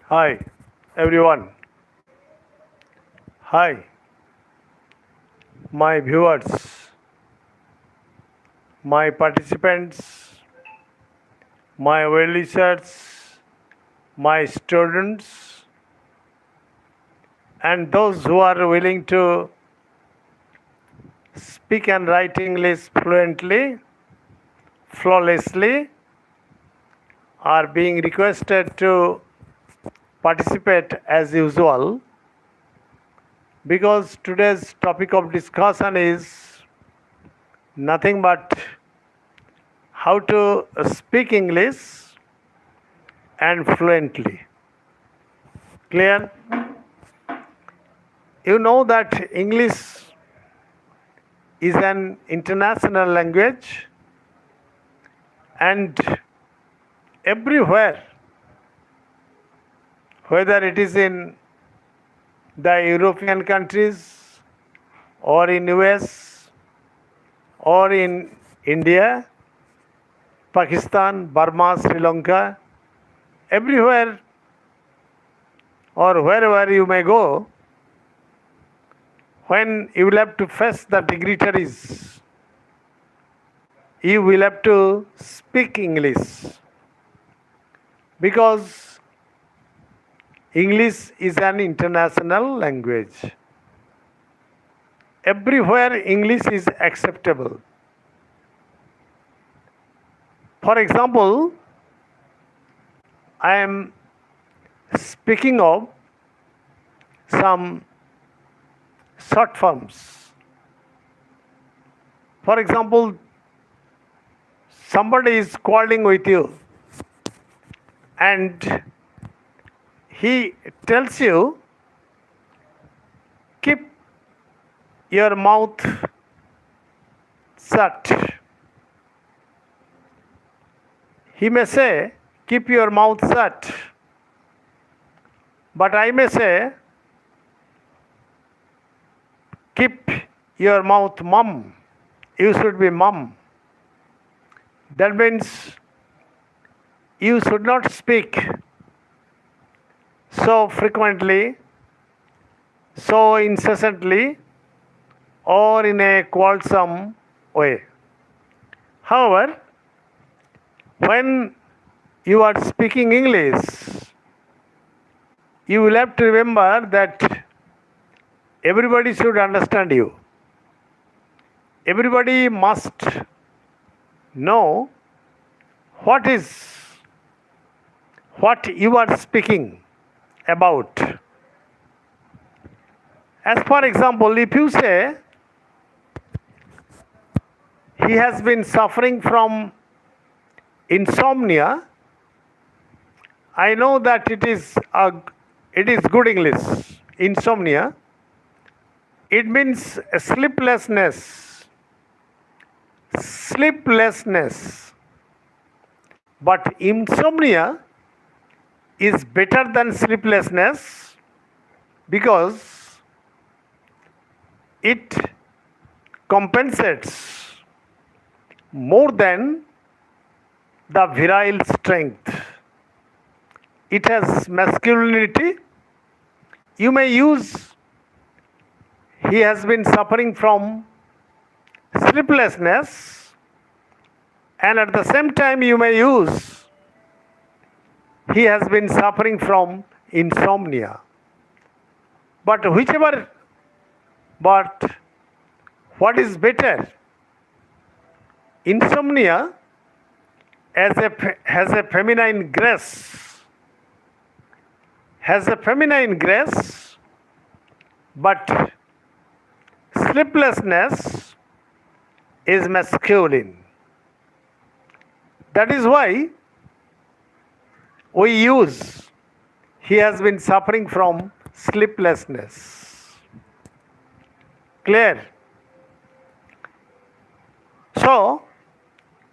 Hi, everyone. Hi, my viewers, my participants, my well wishers, my students, and those who are willing to speak and write English fluently, flawlessly, are being requested to participate as usual because today's topic of discussion is nothing but how to speak English and fluently. Clear? You know that English is an international language and everywhere, whether it is in the European countries or in US or in India, Pakistan, Burma, Sri Lanka, everywhere or wherever you may go, when you will have to face the dignitaries, you will have to speak English because English is an international language. Everywhere English is acceptable. For example, I am speaking of some short forms. For example, somebody is quarreling with you and he tells you, keep your mouth shut. He may say, keep your mouth shut. But I may say, keep your mouth mum. You should be mum. That means you should not speak so frequently, so incessantly, or in a quarrelsome way. However, when you are speaking English, you will have to remember that everybody should understand you. Everybody must know what you are speaking about. As for example, if you say he has been suffering from insomnia, I know that it is good English. Insomnia. It means sleeplessness. Sleeplessness. But insomnia is better than sleeplessness because it compensates more than the virile strength. It has masculinity. You may use he has been suffering from sleeplessness, and at the same time you may use he has been suffering from insomnia. But what is better? Insomnia has a feminine grace. Has a feminine grace, but sleeplessness is masculine. That is why we use he has been suffering from sleeplessness. Clear? So,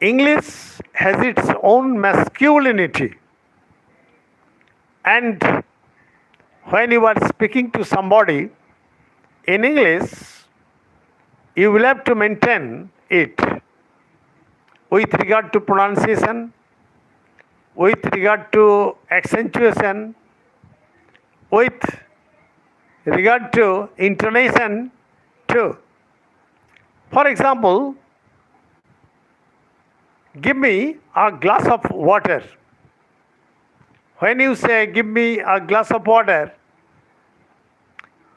English has its own masculinity. And when you are speaking to somebody in English, you will have to maintain it with regard to pronunciation, with regard to accentuation, with regard to intonation too. For example, give me a glass of water. When you say give me a glass of water,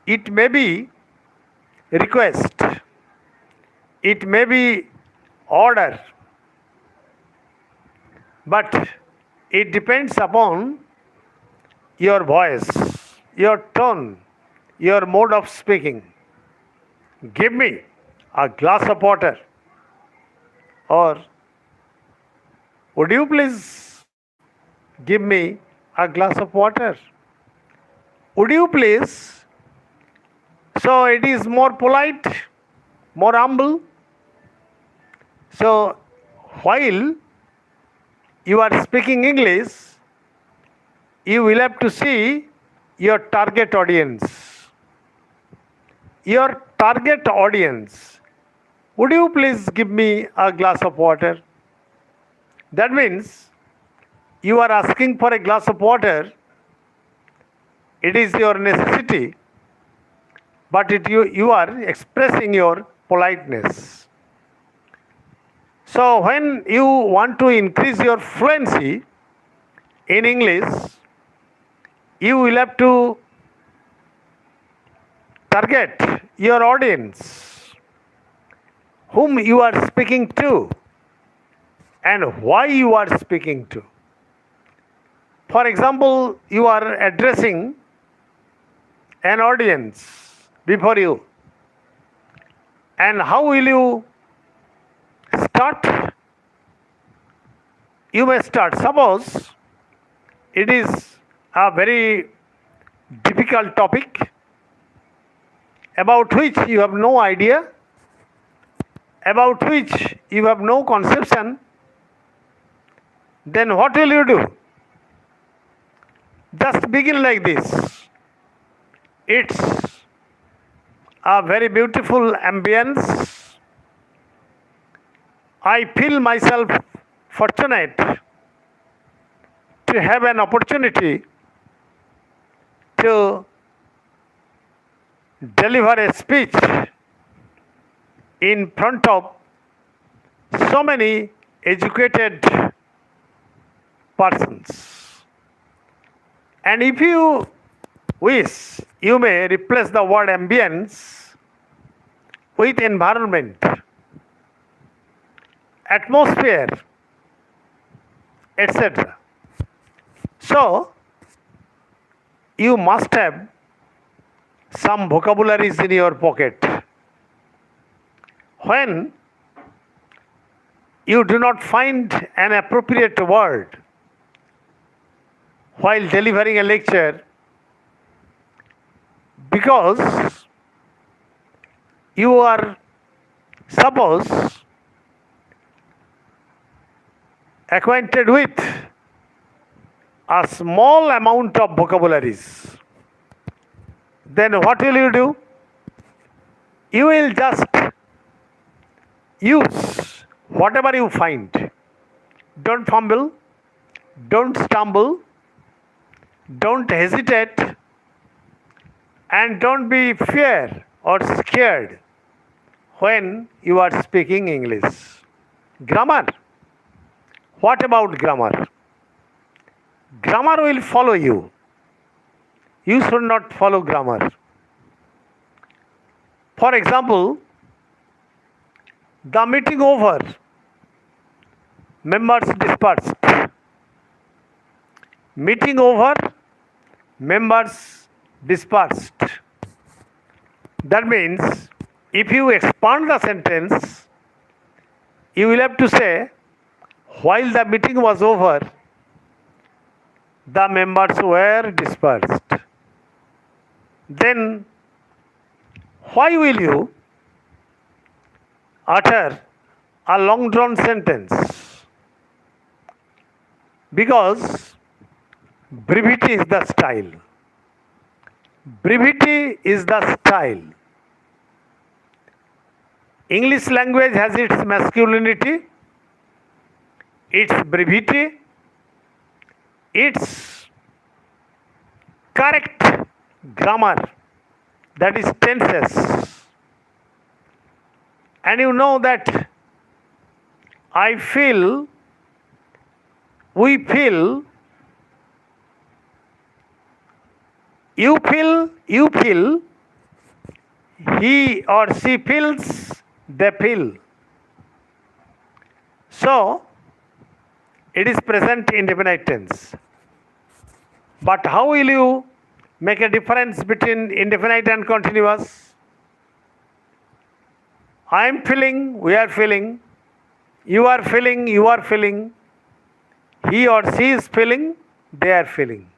it may be request, it may be order, but it depends upon your voice, your tone, your mode of speaking. Give me a glass of water, or would you please give me a glass of water? Would you please? So it is more polite, more humble. So while you are speaking English, you will have to see your target audience. Your target audience. Would you please give me a glass of water? That means you are asking for a glass of water. It is your necessity, but you are expressing your politeness. So when you want to increase your fluency in English, you will have to target your audience, whom you are speaking to and why you are speaking to. For example, you are addressing an audience before you, and how will you start? You may start. Suppose it is a very difficult topic about which you have no idea, about which you have no conception, then what will you do? Just begin like this. It's a very beautiful ambience. I feel myself fortunate to have an opportunity to deliver a speech in front of so many educated persons. And if you wish, you may replace the word ambience with environment, atmosphere, etc. So, you must have some vocabularies in your pocket. When you do not find an appropriate word while delivering a lecture, because you are, suppose, acquainted with a small amount of vocabularies, then what will you do? You will just use whatever you find. Don't fumble, don't stumble, don't hesitate, and don't be fear or scared when you are speaking English. Grammar. What about grammar? Grammar will follow you. You should not follow grammar. For example, the meeting over, members dispersed. Meeting over, members dispersed. That means if you expand the sentence, you will have to say, while the meeting was over, the members were dispersed. Then why will you utter a long drawn sentence? Because brevity is the style. Brevity is the style. English language has its masculinity, its brevity, its correct grammar, that is tenses. And you know that I feel, we feel, you feel, he or she feels, they feel. So, it is present indefinite tense. But how will you make a difference between indefinite and continuous? I am feeling, we are feeling, you are feeling, you are feeling, he or she is feeling, they are feeling.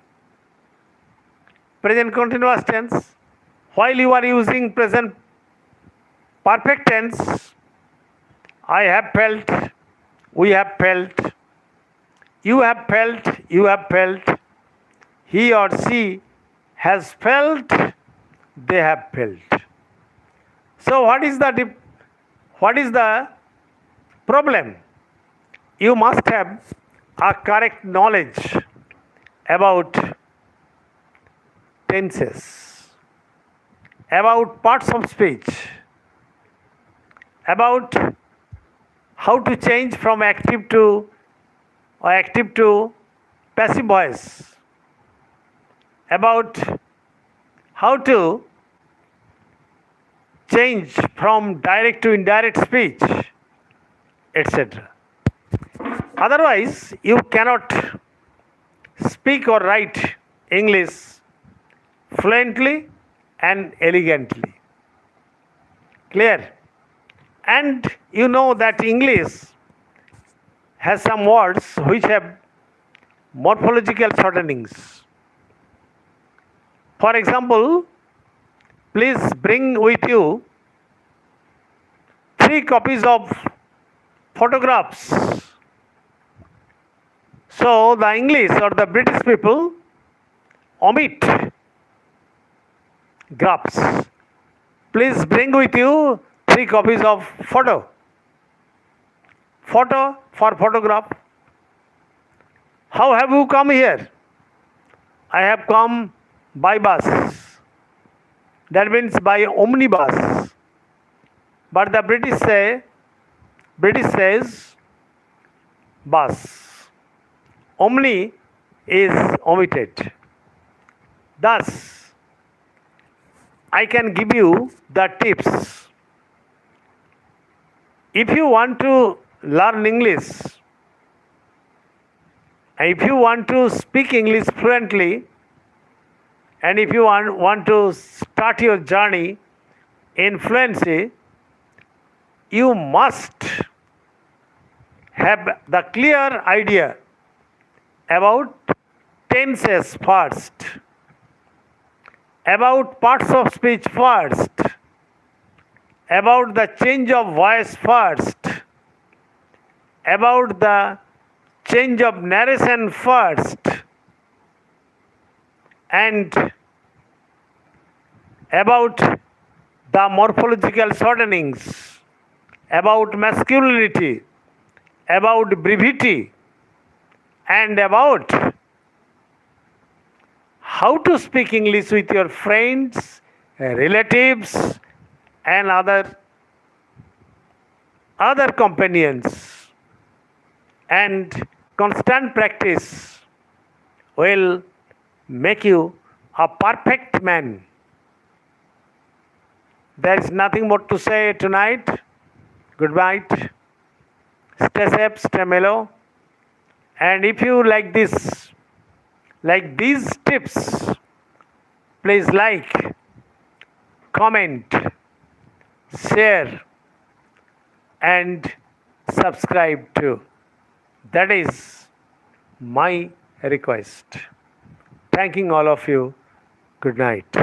Present continuous tense. While you are using present perfect tense, I have felt, we have felt, you have felt, he or she has felt, they have felt. So what is the problem? You must have a correct knowledge about tenses, about parts of speech, about how to change from active to passive voice, about how to change from direct to indirect speech, etc. Otherwise, you cannot speak or write English fluently and elegantly. Clear? And you know that English has some words which have morphological shortenings. For example, please bring with you 3 copies of photographs. So the English or the British people omit graphs. Please bring with you 3 copies of photo. Photo for photograph. How have you come here? I have come by bus. That means by omnibus. But the British says bus. Omni is omitted. Thus, I can give you the tips. If you want to learn English, if you want to speak English fluently, and if you want to start your journey in fluency, you must have the clear idea about tenses first, about parts of speech first, about the change of voice first, about the change of narration first, and about the morphological shortenings, about masculinity, about brevity, and about how to speak English with your friends, relatives, and other companions. And constant practice will make you a perfect man. There is nothing more to say tonight. Goodbye. Stay safe, stay mellow. And if you like these tips, please like, comment, share, and subscribe too. That is my request. Thanking all of you. Good night.